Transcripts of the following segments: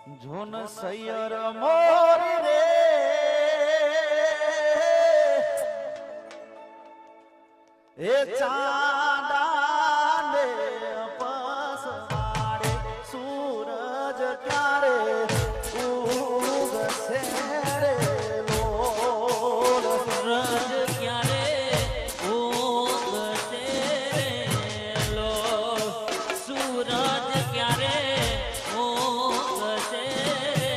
John સૈયર મોરી રે એ ચાંદાને પસવાડે સૂરજ ક્યારે ઉગશે રે લોલ સૂરજ ક્યારે ઉગશે રે લોલ સૂરજ ક્યારે ઉગશે રે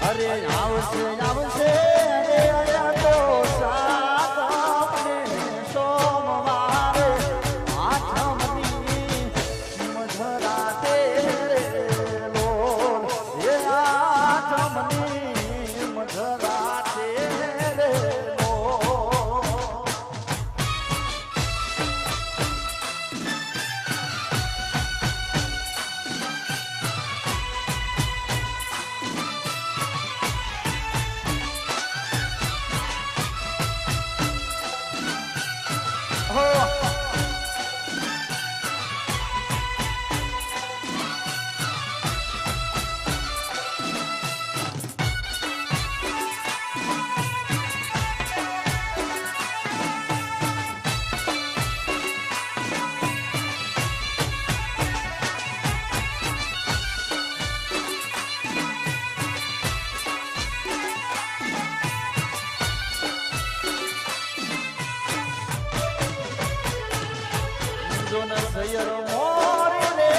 અરે આવશે આવશે રે તો સાતમને સોમવારે આઠમની મધરાતે રે લોલ એ આઠમની મધરાતે રે લોલ જોન સૈયર મોરી રે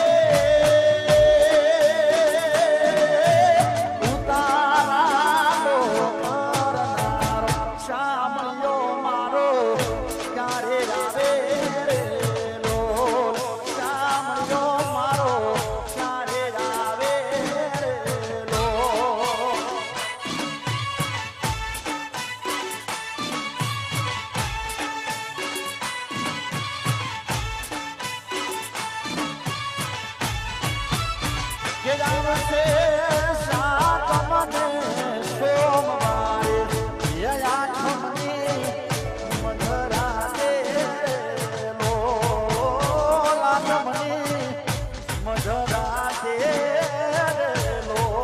ઉતારાનો કરનારો શામયો મારો ક્યારે આવે રે લોલ શામયો મારો ક્યારે આવે રે લોલ કે આવશે સાતમને સોમવારે એ આઠમની મધરાતે લોલ આઠમની મધરાતે લોલ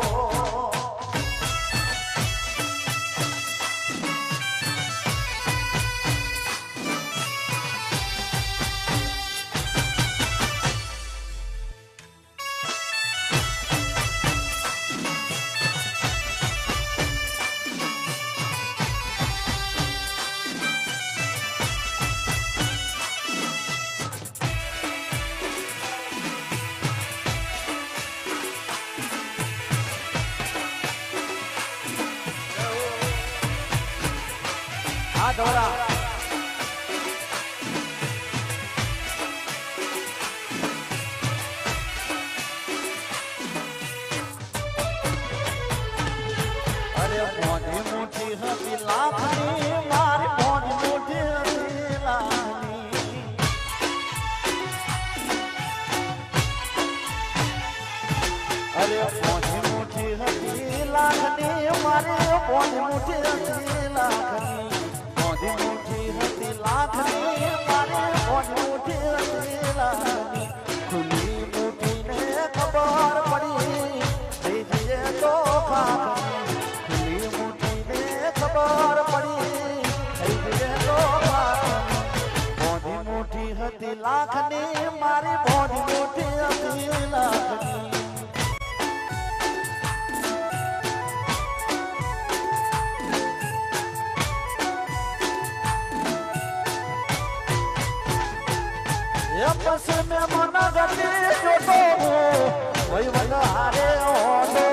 આ દોરા અરે મોઢી મોટી હતી લાખની મારી મોઢી મોટી હતી લાખની અરે મોઢી મોટી હતી લાખની મારી મોઢી મોટી હતી લાખની ખબર પડી થઈ જઈએ તો મોઢી મોટી હતી લાખની મારી મોઢી મોટી હતી લાખની પછી મેં મન ગતી જોતો વહીવટ હારે ઓઢો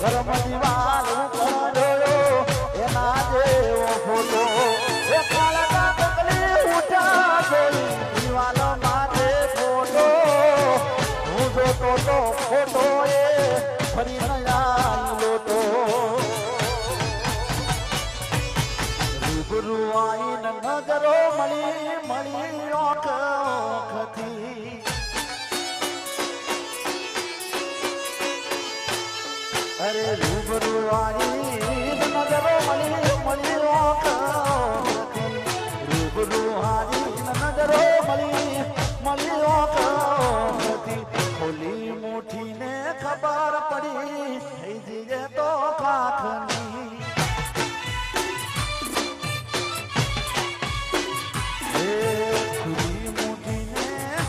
ગરમ દિવાલ જોયો એના જેવો ફોટો એ કાળા પકડી ઉઠા જોઈ દિવાલ માથે ફોટો હું જોતો તો ફોટો એ ફરી નયા તો રૂબરૂ આઈને નજરો મળી મળી ઓખથી અરે રૂબરૂ આઈને નજરો મળી મળી ઓખથી રૂબરૂ આઈને નજરો મળી મળી ઓખથી ખોલી મુઠીને ખબર પડી થઈ જઈએ તો કાખની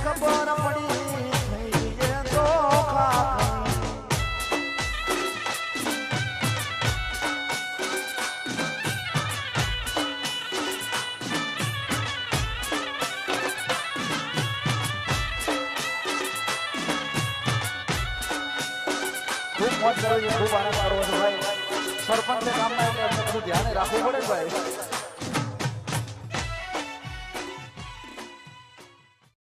ખબર પડી થઈ જઈએ તો કાખની ખૂબ મોજ કરો છો ખૂબ આનંદ કરો છો ભાઈ સરપંચને કામમાં એટલે અમને બધું ધ્યાન રાખવું પડે ભાઈ